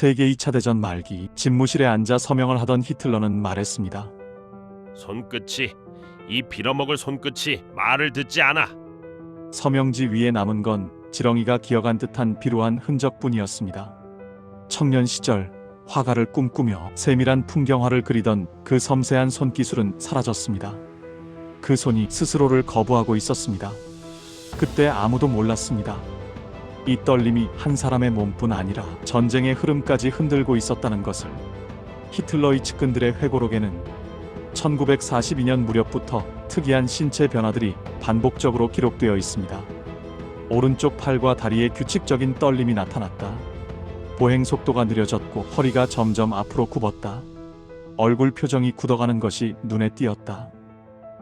세계 2차 대전 말기 집무실에 앉아 서명을 하던 히틀러는 말했습니다. 손끝이, 이 빌어먹을 손끝이 말을 듣지 않아. 서명지 위에 남은 건 지렁이가 기어간 듯한 비루한 흔적뿐이었습니다. 청년 시절 화가를 꿈꾸며 세밀한 풍경화를 그리던 그 섬세한 손기술은 사라졌습니다. 그 손이 스스로를 거부하고 있었습니다. 그때 아무도 몰랐습니다. 이 떨림이 한 사람의 몸뿐 아니라 전쟁의 흐름까지 흔들고 있었다는 것을. 히틀러의 측근들의 회고록에는 1942년 무렵부터 특이한 신체 변화들이 반복적으로 기록되어 있습니다. 오른쪽 팔과 다리에 규칙적인 떨림이 나타났다. 보행 속도가 느려졌고 허리가 점점 앞으로 굽었다. 얼굴 표정이 굳어가는 것이 눈에 띄었다.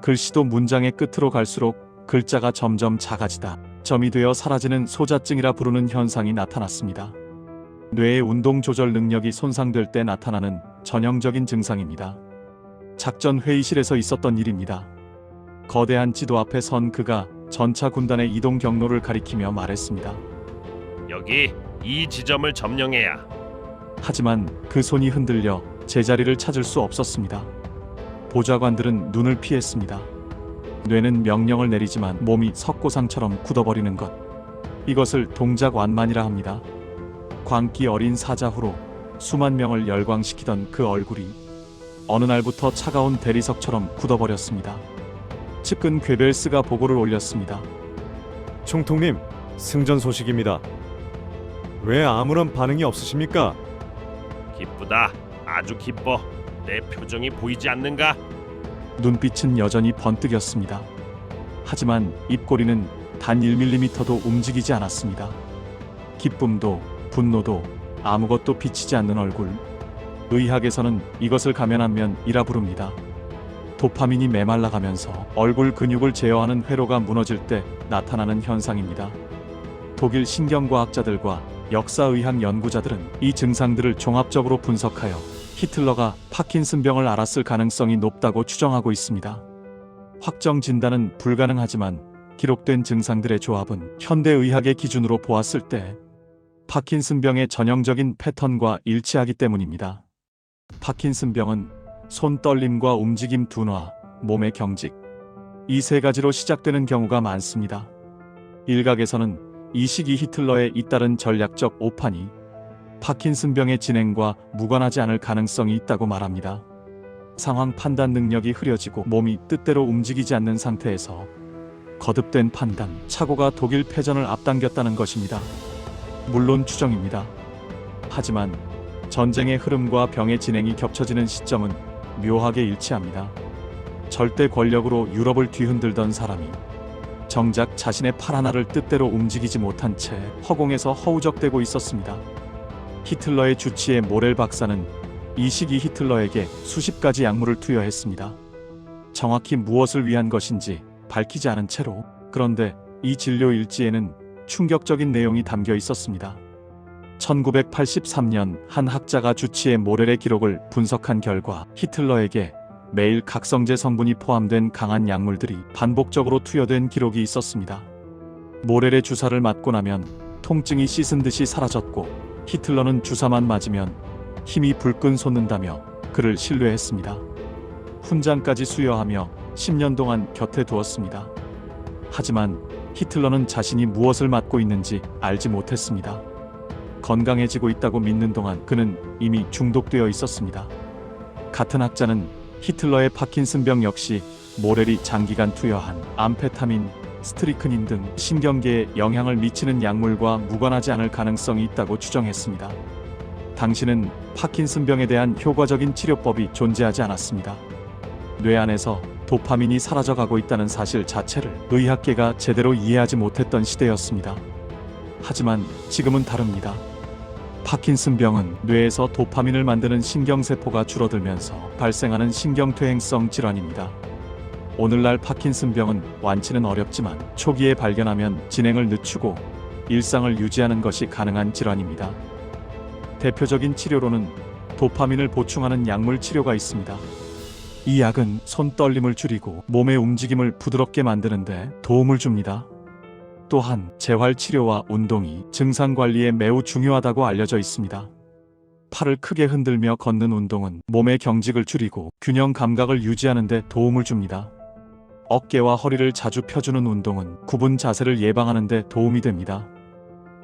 글씨도 문장의 끝으로 갈수록 글자가 점점 작아지다 점이 되어 사라지는 소자증이라 부르는 현상이 나타났습니다. 뇌의 운동 조절 능력이 손상될 때 나타나는 전형적인 증상입니다. 작전 회의실에서 있었던 일입니다. 거대한 지도 앞에 선 그가 전차 군단의 이동 경로를 가리키며 말했습니다. 여기 이 지점을 점령해야. 하지만 그 손이 흔들려 제자리를 찾을 수 없었습니다. 보좌관들은 눈을 피했습니다. 뇌는 명령을 내리지만 몸이 석고상처럼 굳어버리는 것. 이것을 동작 완만이라 합니다. 광기 어린 사자후로 수만 명을 열광시키던 그 얼굴이 어느 날부터 차가운 대리석처럼 굳어버렸습니다. 측근 괴벨스가 보고를 올렸습니다. 총통님, 승전 소식입니다. 왜 아무런 반응이 없으십니까? 기쁘다. 아주 기뻐. 내 표정이 보이지 않는가? 눈빛은 여전히 번뜩였습니다. 하지만 입꼬리는 단 1mm도 움직이지 않았습니다. 기쁨도 분노도 아무것도 비치지 않는 얼굴. 의학에서는 이것을 가면안면이라 부릅니다. 도파민이 메말라가면서 얼굴 근육을 제어하는 회로가 무너질 때 나타나는 현상입니다. 독일 신경과학자들과 역사의학 연구자들은 이 증상들을 종합적으로 분석하여 히틀러가 파킨슨병을 앓았을 가능성이 높다고 추정하고 있습니다. 확정 진단은 불가능하지만 기록된 증상들의 조합은 현대의학의 기준으로 보았을 때 파킨슨병의 전형적인 패턴과 일치하기 때문입니다. 파킨슨병은 손 떨림과 움직임 둔화, 몸의 경직, 이 세 가지로 시작되는 경우가 많습니다. 일각에서는 이 시기 히틀러의 잇따른 전략적 오판이 파킨슨병의 진행과 무관하지 않을 가능성이 있다고 말합니다. 상황 판단 능력이 흐려지고 몸이 뜻대로 움직이지 않는 상태에서 거듭된 판단, 착오가 독일 패전을 앞당겼다는 것입니다. 물론 추정입니다. 하지만 전쟁의 흐름과 병의 진행이 겹쳐지는 시점은 묘하게 일치합니다. 절대 권력으로 유럽을 뒤흔들던 사람이 정작 자신의 팔 하나를 뜻대로 움직이지 못한 채 허공에서 허우적대고 있었습니다. 히틀러의 주치의 모렐 박사는 이 시기 히틀러에게 수십 가지 약물을 투여했습니다. 정확히 무엇을 위한 것인지 밝히지 않은 채로. 그런데 이 진료 일지에는 충격적인 내용이 담겨 있었습니다. 1983년 한 학자가 주치의 모렐의 기록을 분석한 결과 히틀러에게 매일 각성제 성분이 포함된 강한 약물들이 반복적으로 투여된 기록이 있었습니다. 모렐의 주사를 맞고 나면 통증이 씻은 듯이 사라졌고 히틀러는 주사만 맞으면 힘이 불끈 솟는다며 그를 신뢰했습니다. 훈장까지 수여하며 10년 동안 곁에 두었습니다. 하지만 히틀러는 자신이 무엇을 맞고 있는지 알지 못했습니다. 건강해지고 있다고 믿는 동안 그는 이미 중독되어 있었습니다. 같은 학자는 히틀러의 파킨슨병 역시 모렐이 장기간 투여한 암페타민, 스트리크닌 등 신경계에 영향을 미치는 약물과 무관하지 않을 가능성이 있다고 추정했습니다. 당시는 파킨슨병에 대한 효과적인 치료법이 존재하지 않았습니다. 뇌 안에서 도파민이 사라져가고 있다는 사실 자체를 의학계가 제대로 이해하지 못했던 시대였습니다. 하지만 지금은 다릅니다. 파킨슨병은 뇌에서 도파민을 만드는 신경세포가 줄어들면서 발생하는 신경퇴행성 질환입니다. 오늘날 파킨슨병은 완치는 어렵지만 초기에 발견하면 진행을 늦추고 일상을 유지하는 것이 가능한 질환입니다. 대표적인 치료로는 도파민을 보충하는 약물 치료가 있습니다. 이 약은 손 떨림을 줄이고 몸의 움직임을 부드럽게 만드는 데 도움을 줍니다. 또한 재활치료와 운동이 증상 관리에 매우 중요하다고 알려져 있습니다. 팔을 크게 흔들며 걷는 운동은 몸의 경직을 줄이고 균형 감각을 유지하는 데 도움을 줍니다. 어깨와 허리를 자주 펴주는 운동은 굽은 자세를 예방하는 데 도움이 됩니다.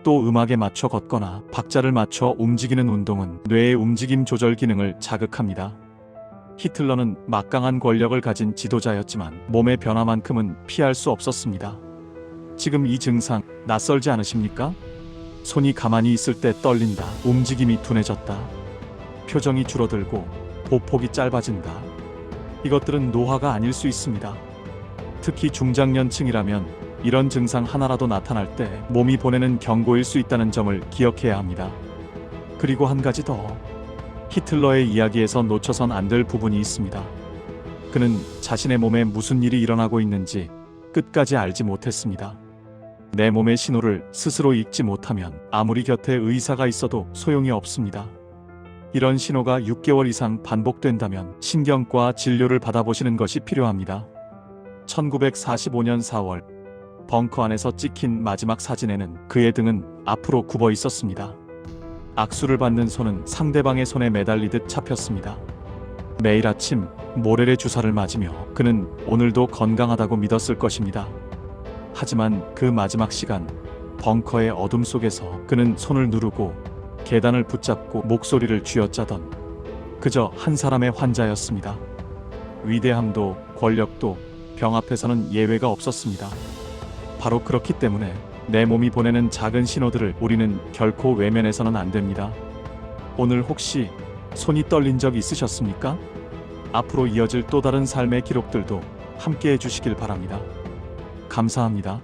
또 음악에 맞춰 걷거나 박자를 맞춰 움직이는 운동은 뇌의 움직임 조절 기능을 자극합니다. 히틀러는 막강한 권력을 가진 지도자였지만 몸의 변화만큼은 피할 수 없었습니다. 지금 이 증상 낯설지 않으십니까? 손이 가만히 있을 때 떨린다. 움직임이 둔해졌다. 표정이 줄어들고 보폭이 짧아진다. 이것들은 노화가 아닐 수 있습니다. 특히 중장년층이라면 이런 증상 하나라도 나타날 때 몸이 보내는 경고일 수 있다는 점을 기억해야 합니다. 그리고 한 가지 더. 히틀러의 이야기에서 놓쳐선 안 될 부분이 있습니다. 그는 자신의 몸에 무슨 일이 일어나고 있는지 끝까지 알지 못했습니다. 내 몸의 신호를 스스로 읽지 못하면 아무리 곁에 의사가 있어도 소용이 없습니다. 이런 신호가 6개월 이상 반복된다면 신경과 진료를 받아보시는 것이 필요합니다. 1945년 4월 벙커 안에서 찍힌 마지막 사진에는 그의 등은 앞으로 굽어 있었습니다. 악수를 받는 손은 상대방의 손에 매달리듯 잡혔습니다. 매일 아침 모래의 주사를 맞으며 그는 오늘도 건강하다고 믿었을 것입니다. 하지만 그 마지막 시간, 벙커의 어둠 속에서 그는 손을 누르고 계단을 붙잡고 목소리를 쥐어짜던 그저 한 사람의 환자였습니다. 위대함도 권력도 병 앞에서는 예외가 없었습니다. 바로 그렇기 때문에 내 몸이 보내는 작은 신호들을 우리는 결코 외면해서는 안 됩니다. 오늘 혹시 손이 떨린 적 있으셨습니까? 앞으로 이어질 또 다른 삶의 기록들도 함께 해주시길 바랍니다. 감사합니다.